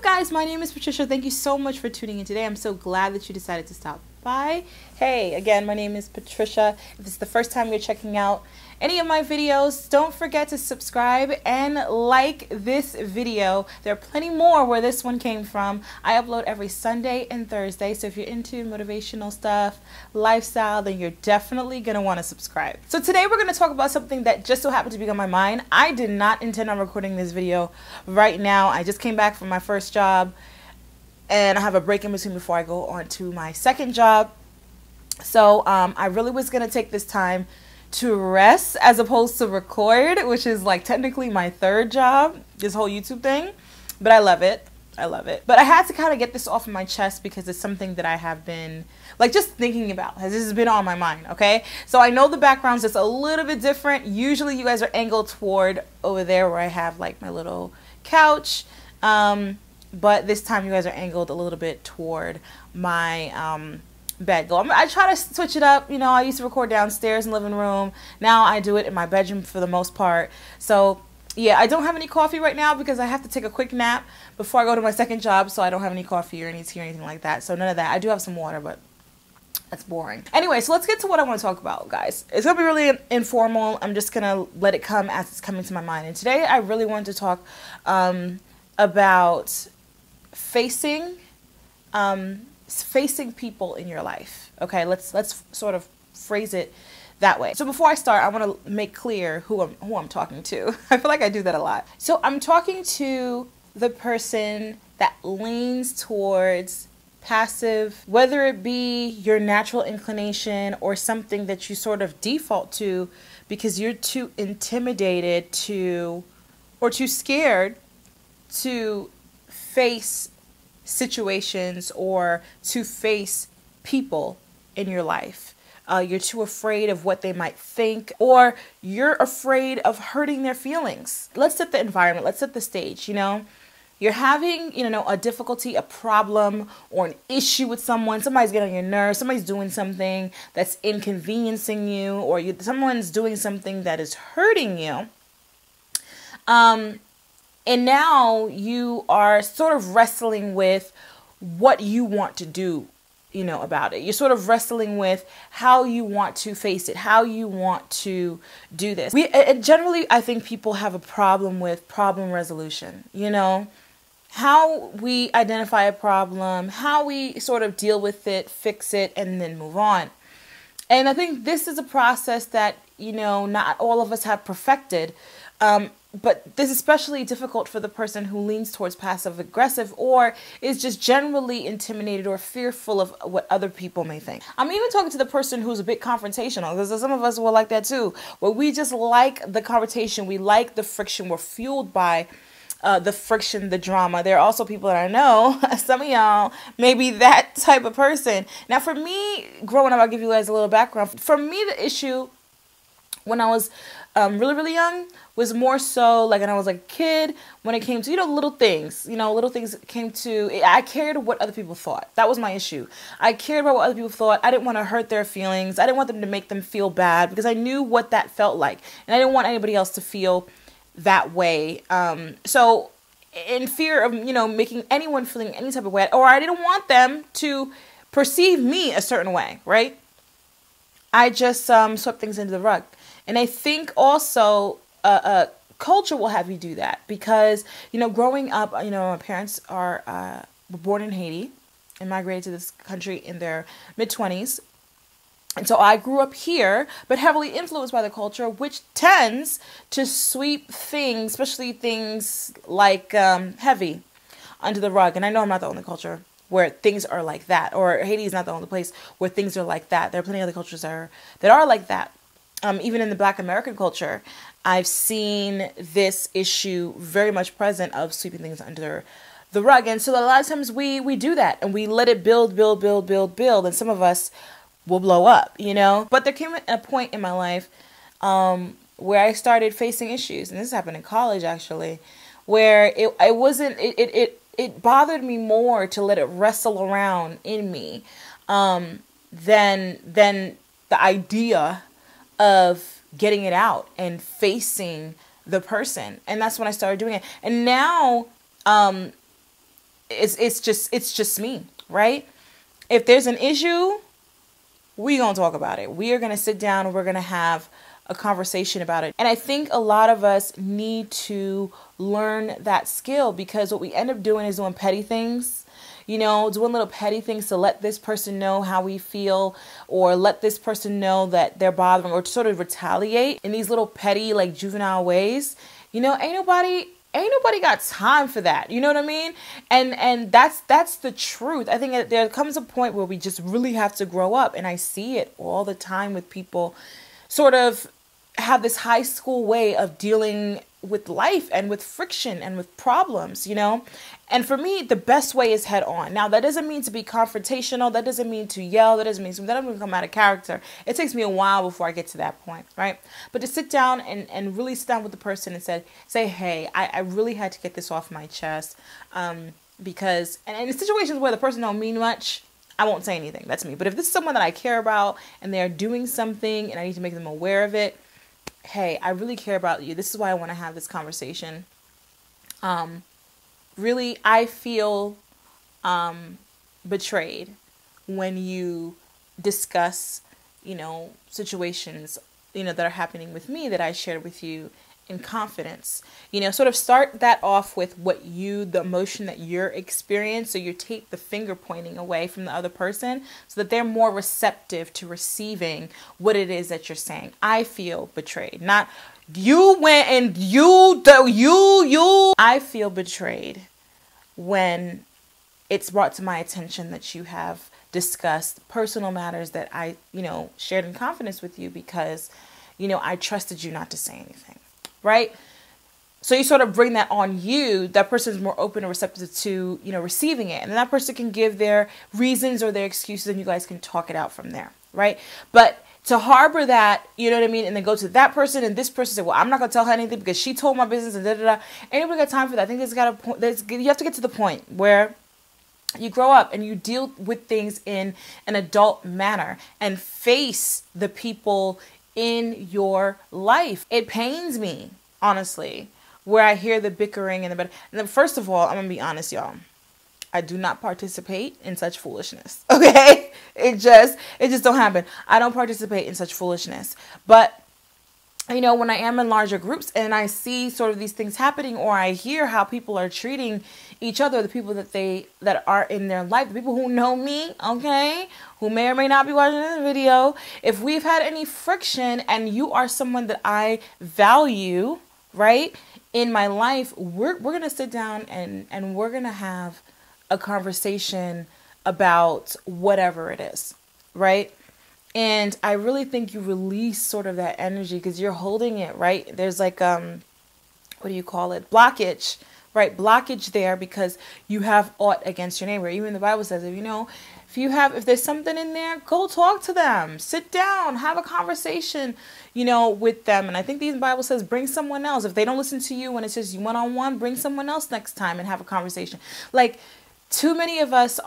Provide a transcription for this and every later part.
guys? My name is Patricia. Thank you so much for tuning in today. I'm so glad that you decided to stop by. Hey, again, my name is Patricia. If this is the first time you're checking out any of my videos, don't forget to subscribe and like this video. There are plenty more where this one came from. I upload every Sunday and Thursday, so if you're into motivational stuff, lifestyle, then you're definitely going to want to subscribe. So today we're going to talk about something that just so happened to be on my mind. I did not intend on recording this video right now. I just came back from my first job and I have a break in between before I go on to my second job. So I really was going to take this time to rest as opposed to record, which is like technically my third job, this whole YouTube thing, but I love it. I love it. But I had to kind of get this off of my chest because it's something that I have been like just thinking about. This has been on my mind, okay? So I know the background's just a little bit different. Usually you guys are angled toward over there where I have like my little couch. But this time you guys are angled a little bit toward my bed. I try to switch it up. You know, I used to record downstairs in the living room. Now I do it in my bedroom for the most part. So yeah, I don't have any coffee right now because I have to take a quick nap before I go to my second job. So I don't have any coffee or any tea or anything like that. So none of that. I do have some water, but that's boring. Anyway, so let's get to what I want to talk about, guys. It's going to be really informal. I'm just going to let it come as it's coming to my mind. And today I really wanted to talk about facing people in your life. Okay, let's sort of phrase it that way. So before I start, I want to make clear who I'm talking to. I feel like I do that a lot. So I'm talking to the person that leans towards passive, whether it be your natural inclination or something that you sort of default to because you're too intimidated to or too scared to face situations or to face people in your life. You're too afraid of what they might think, or you're afraid of hurting their feelings. Let's set the environment. Let's set the stage. You know, you're having, a difficulty, a problem, or an issue with someone. Somebody's getting on your nerves. Somebody's doing something that's inconveniencing you, or someone's doing something that is hurting you. And now you are sort of wrestling with what you want to do, about it. You're sort of wrestling with how you want to face it, how you want to do this. Generally, I think people have a problem with problem resolution, how we identify a problem, how we sort of deal with it, fix it, and then move on. And I think this is a process that, not all of us have perfected. But this is especially difficult for the person who leans towards passive aggressive or is just generally intimidated or fearful of what other people may think. I'm even talking to the person who's a bit confrontational, because some of us were like that too, where we just like the confrontation, we like the friction, we're fueled by the friction, the drama. There are also people that I know, some of y'all may be that type of person. Now for me, growing up, I'll give you guys a little background. For me, the issue when I was really, really young was more so like when I was like a kid, when it came to, little things, I cared what other people thought. That was my issue. I cared about what other people thought. I didn't want to hurt their feelings. I didn't want them to make them feel bad because I knew what that felt like. And I didn't want anybody else to feel that way. So in fear of, making anyone feeling any type of way, or I didn't want them to perceive me a certain way, right? I just swept things into the rug. And I think also culture will have you do that because, growing up, my parents were born in Haiti and migrated to this country in their mid-20s. And so I grew up here, but heavily influenced by the culture, which tends to sweep things, especially things like heavy, under the rug. And I know I'm not the only culture where things are like that, or Haiti is not the only place where things are like that. There are plenty of other cultures that are like that. Even in the Black American culture, I've seen this issue very much present of sweeping things under the rug. And so a lot of times we do that and we let it build. And some of us will blow up, But there came a point in my life where I started facing issues. And this happened in college, actually, where it bothered me more to let it wrestle around in me than the idea of getting it out and facing the person. And that's when I started doing it. And now it's just me, right? If there's an issue, we gonna talk about it. We are gonna sit down and we're gonna have a conversation about it. And I think a lot of us need to learn that skill, because what we end up doing is doing petty things, doing little petty things to let this person know how we feel, or let this person know that they're bothering, or to sort of retaliate in these little petty, like, juvenile ways. Ain't nobody got time for that. You know what I mean? And that's the truth. I think that there comes a point where we just really have to grow up. And I see it all the time with people sort of have this high school way of dealing with life and with friction and with problems, And for me, the best way is head on. Now, that doesn't mean to be confrontational. That doesn't mean to yell. That doesn't come out of character. It takes me a while before I get to that point, right? But to sit down and really sit down with the person and say, hey, I really had to get this off my chest. Because, and in situations where the person don't mean much, I won't say anything. That's me. But if this is someone that I care about and they're doing something and I need to make them aware of it, hey, I really care about you. This is why I want to have this conversation. Really, I feel betrayed when you discuss, situations, that are happening with me that I shared with you in confidence. Sort of start that off with the emotion that you're experiencing. So you take the finger pointing away from the other person so that they're more receptive to receiving what it is that you're saying. I feel betrayed. Not you went and you. I feel betrayed when it's brought to my attention that you have discussed personal matters that I, shared in confidence with you because, I trusted you not to say anything. Right? So you sort of bring that on you. That person is more open and receptive to, receiving it. And then that person can give their reasons or their excuses and you guys can talk it out from there. Right? But to harbor that, you know what I mean? And then go to that person and this person say, well, I'm not going to tell her anything because she told my business and da-da-da. Anybody got time for that? I think you have to get to the point where you grow up and you deal with things in an adult manner and face the people in your life. It pains me, honestly, where I hear the bickering and then first of all, I'm gonna be honest, y'all. I do not participate in such foolishness. Okay? It just don't happen. I don't participate in such foolishness. But when I am in larger groups and I see sort of these things happening, or I hear how people are treating each other, the people that are in their life, the people who know me, okay, who may or may not be watching this video, if we've had any friction and you are someone that I value, right, in my life, we're going to sit down and we're going to have a conversation about whatever it is, right? And I really think you release sort of that energy because you're holding it, right? There's like, what do you call it? Blockage, right? Blockage there because you have aught against your neighbor. Even the Bible says, if there's something in there, go talk to them, sit down, have a conversation, with them. And I think the Bible says, bring someone else. If they don't listen to you when it says you one-on-one, bring someone else next time and have a conversation. Like, too many of us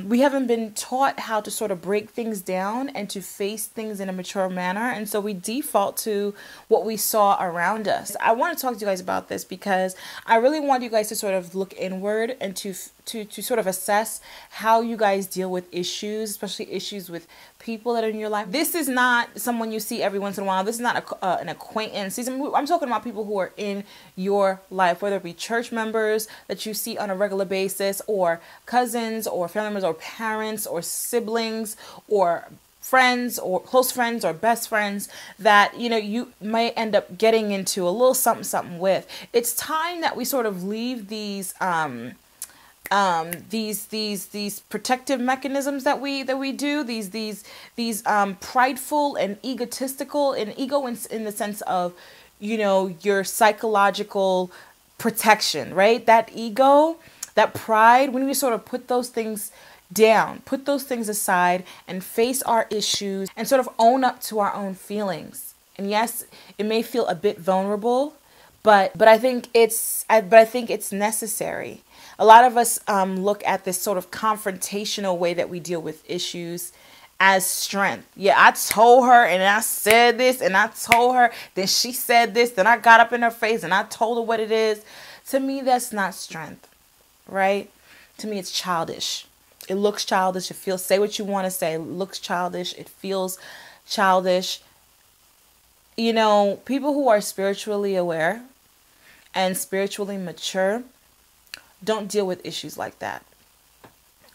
we haven't been taught how to sort of break things down and to face things in a mature manner. And so we default to what we saw around us. I want to talk to you guys about this because I really want you guys to sort of look inward and to sort of assess how you guys deal with issues, especially issues with people that are in your life. This is not someone you see every once in a while. This is not an acquaintance. I'm talking about people who are in your life, whether it be church members that you see on a regular basis, or cousins, or family members, or parents, or siblings, or friends, or close friends, or best friends that, you may end up getting into a little something with. It's time that we sort of leave these protective mechanisms that we do, these prideful and egotistical, and ego in the sense of, your psychological protection, right? That ego, that pride, when we sort of put those things down, put those things aside and face our issues and sort of own up to our own feelings. And yes, it may feel a bit vulnerable, but I think it's necessary. A lot of us look at this sort of confrontational way that we deal with issues as strength. Yeah, I told her and I said this and I told her, then she said this, then I got up in her face and I told her what it is. To me, that's not strength. right? To me, it's childish. It looks childish. It feels, say what you want to say. It looks childish. It feels childish. You know, people who are spiritually aware and spiritually mature don't deal with issues like that,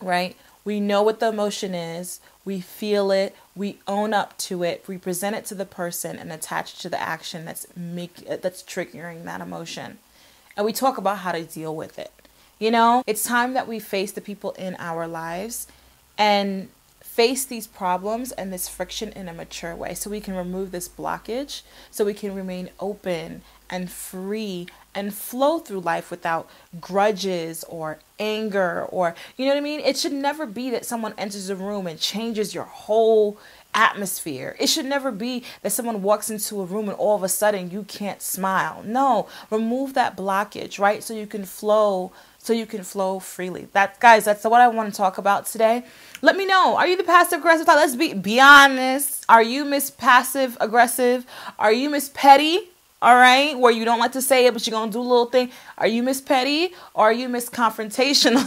right? We know what the emotion is. We feel it. We own up to it. We present it to the person and attach it to the action that's triggering that emotion. And we talk about how to deal with it. You know, it's time that we face the people in our lives and face these problems and this friction in a mature way, so we can remove this blockage, so we can remain open and free and flow through life without grudges or anger, or, you know what I mean? It should never be that someone enters a room and changes your whole atmosphere. It should never be that someone walks into a room and all of a sudden you can't smile. No, remove that blockage, right? So you can flow freely. Guys, that's what I want to talk about today. Let me know. Are you the passive aggressive type? Let's be honest. Are you Miss Passive Aggressive? Are you Miss Petty? All right, where you don't like to say it, but you're going to do a little thing. Are you Miss Petty, or are you Miss Confrontational?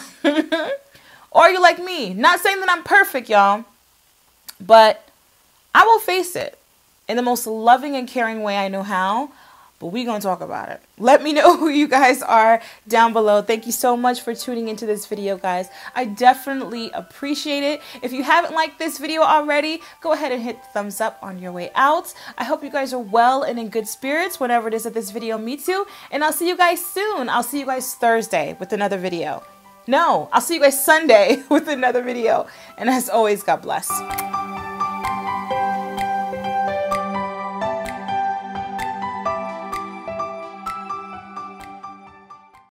Or are you like me? Not saying that I'm perfect, y'all, but I will face it in the most loving and caring way I know how. But we're going to talk about it. Let me know who you guys are down below. Thank you so much for tuning into this video, guys. I definitely appreciate it. If you haven't liked this video already, go ahead and hit the thumbs up on your way out. I hope you guys are well and in good spirits whenever it is that this video meets you. And I'll see you guys soon. I'll see you guys Thursday with another video. No, I'll see you guys Sunday with another video. And as always, God bless.